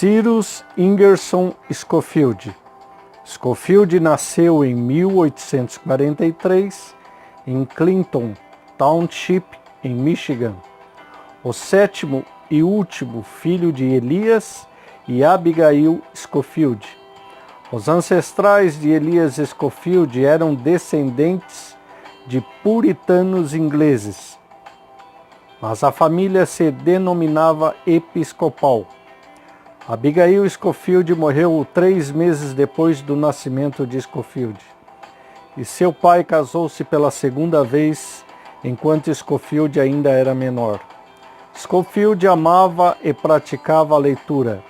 Cyrus Ingerson Scofield. Scofield nasceu em 1843 em Clinton Township, em Michigan, o sétimo e último filho de Elias e Abigail Scofield. Os ancestrais de Elias Scofield eram descendentes de puritanos ingleses, mas a família se denominava episcopal. Abigail Scofield morreu 3 meses depois do nascimento de Scofield, e seu pai casou-se pela segunda vez enquanto Scofield ainda era menor. Scofield amava e praticava a leitura.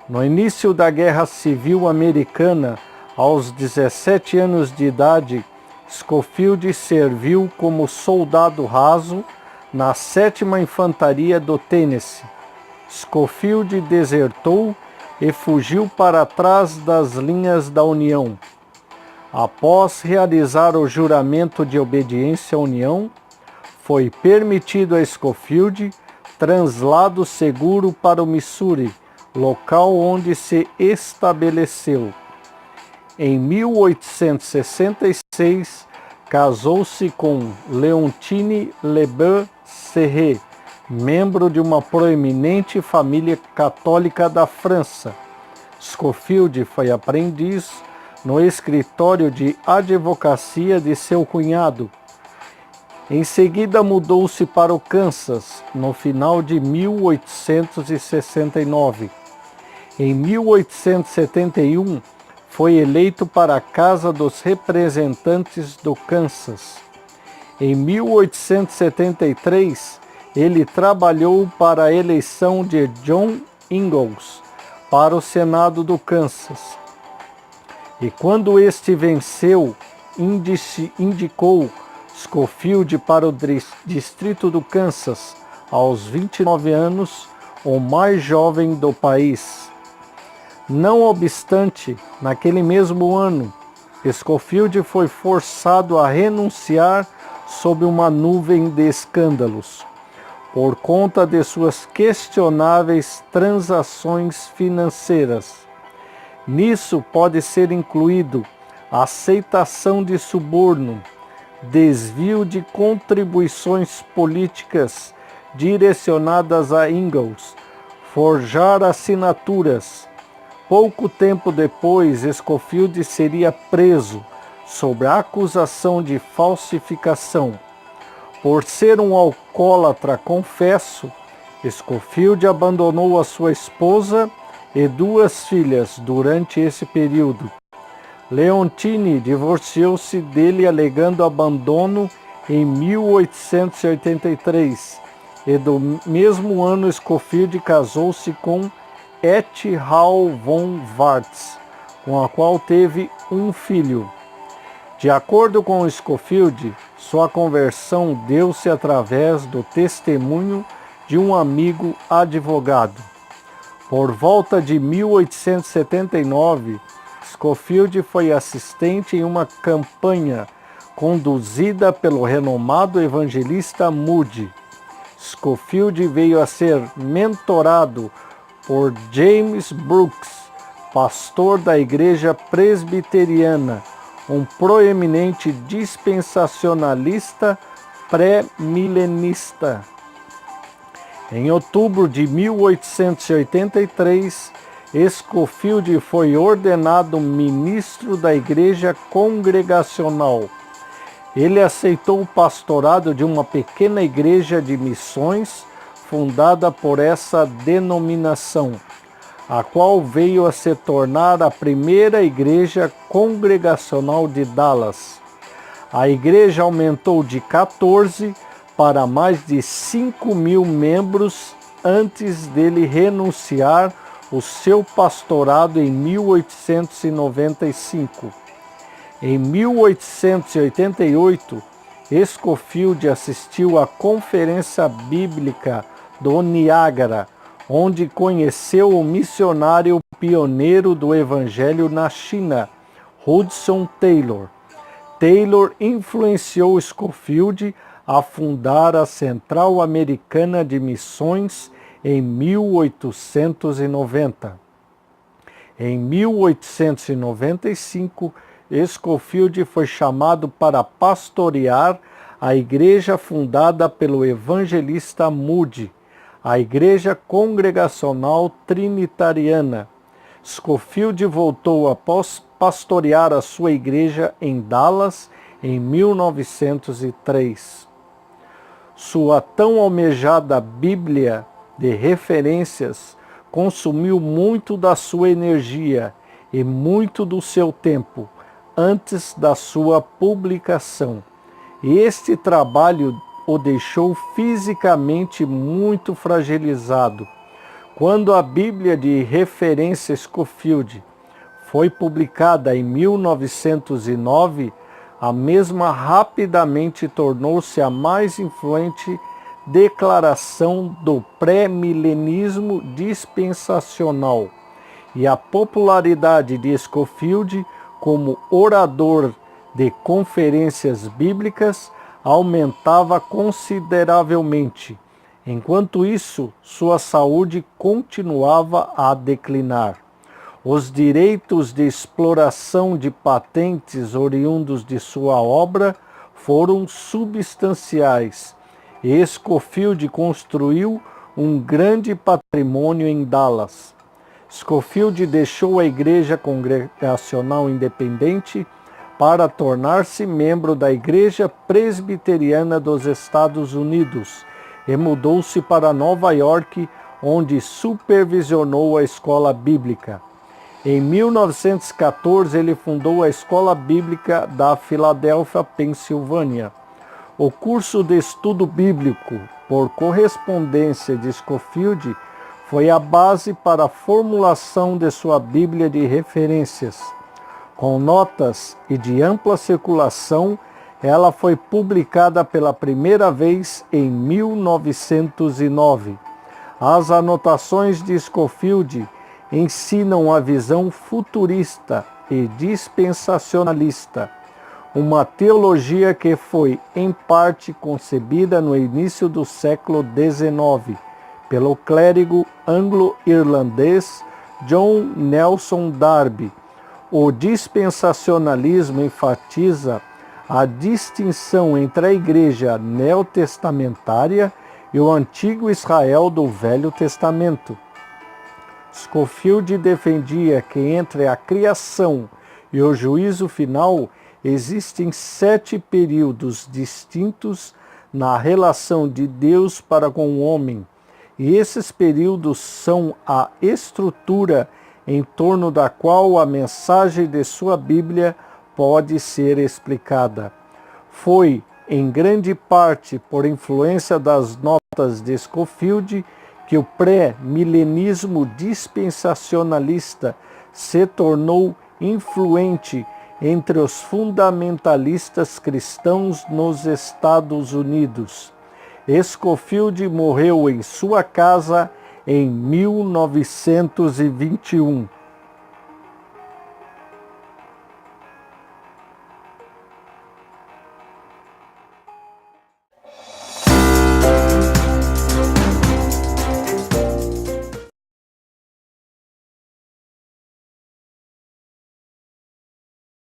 No início da Guerra Civil Americana, aos 17 anos de idade, Scofield serviu como soldado raso na 7ª Infantaria do Tennessee. Scofield desertou e fugiu para trás das linhas da União. Após realizar o juramento de obediência à União, foi permitido a Scofield translado seguro para o Missouri, local onde se estabeleceu. Em 1866, casou-se com Leontine Lebel Serret, membro de uma proeminente família católica da França. Scofield foi aprendiz no escritório de advocacia de seu cunhado. Em seguida mudou-se para o Kansas, no final de 1869. Em 1871, foi eleito para a Casa dos Representantes do Kansas. Em 1873, ele trabalhou para a eleição de John Ingalls para o Senado do Kansas. E quando este venceu, indicou Scofield para o distrito do Kansas, aos 29 anos, o mais jovem do país. Não obstante, naquele mesmo ano, Scofield foi forçado a renunciar sob uma nuvem de escândalos, por conta de suas questionáveis transações financeiras. Nisso pode ser incluído aceitação de suborno, desvio de contribuições políticas direcionadas a Ingalls, forjar assinaturas. Pouco tempo depois, Scofield seria preso sob a acusação de falsificação. Por ser um alcoólatra confesso, Scofield abandonou a sua esposa e 2 filhas durante esse período. Leontine divorciou-se dele alegando abandono em 1883, e do mesmo ano Scofield casou-se com Etty Hall von Wartz, com a qual teve um filho. De acordo com Scofield, sua conversão deu-se através do testemunho de um amigo advogado. Por volta de 1879, Scofield foi assistente em uma campanha conduzida pelo renomado evangelista Moody. Scofield veio a ser mentorado por James Brooks, pastor da Igreja Presbiteriana, um proeminente dispensacionalista pré-milenista. Em outubro de 1883, Scofield foi ordenado ministro da Igreja Congregacional. Ele aceitou o pastorado de uma pequena igreja de missões fundada por essa denominação, a qual veio a se tornar a primeira igreja congregacional de Dallas. A igreja aumentou de 14 para mais de 5.000 membros antes dele renunciar o seu pastorado em 1895. Em 1888, Scofield assistiu à Conferência Bíblica do Niágara, onde conheceu o missionário pioneiro do Evangelho na China, Hudson Taylor. Taylor influenciou Scofield a fundar a Central Americana de Missões em 1890. Em 1895, Scofield foi chamado para pastorear a igreja fundada pelo evangelista Moody, a Igreja Congregacional Trinitariana. Scofield voltou a pastorear a sua igreja em Dallas em 1903. Sua tão almejada Bíblia de referências consumiu muito da sua energia e muito do seu tempo antes da sua publicação. E este trabalho o deixou fisicamente muito fragilizado. Quando a Bíblia de referência Scofield foi publicada em 1909, a mesma rapidamente tornou-se a mais influente declaração do pré-milenismo dispensacional, e a popularidade de Scofield como orador de conferências bíblicas aumentava consideravelmente. Enquanto isso, sua saúde continuava a declinar. Os direitos de exploração de patentes oriundos de sua obra foram substanciais, e Scofield construiu um grande patrimônio em Dallas. Scofield deixou a Igreja Congregacional Independente para tornar-se membro da Igreja Presbiteriana dos Estados Unidos e mudou-se para Nova York, onde supervisionou a escola bíblica. Em 1914, ele fundou a Escola Bíblica da Filadélfia, Pensilvânia. O curso de estudo bíblico por correspondência de Scofield foi a base para a formulação de sua Bíblia de referências. Com notas e de ampla circulação, ela foi publicada pela primeira vez em 1909. As anotações de Scofield ensinam a visão futurista e dispensacionalista, uma teologia que foi, em parte, concebida no início do século XIX pelo clérigo anglo-irlandês John Nelson Darby. O dispensacionalismo enfatiza a distinção entre a igreja neotestamentária e o antigo Israel do Velho Testamento. Scofield defendia que entre a criação e o juízo final existem 7 períodos distintos na relação de Deus para com o homem, e esses períodos são a estrutura em torno da qual a mensagem de sua Bíblia pode ser explicada. Foi, em grande parte, por influência das notas de Scofield, que o pré-milenismo dispensacionalista se tornou influente entre os fundamentalistas cristãos nos Estados Unidos. Scofield morreu em sua casa em 1921.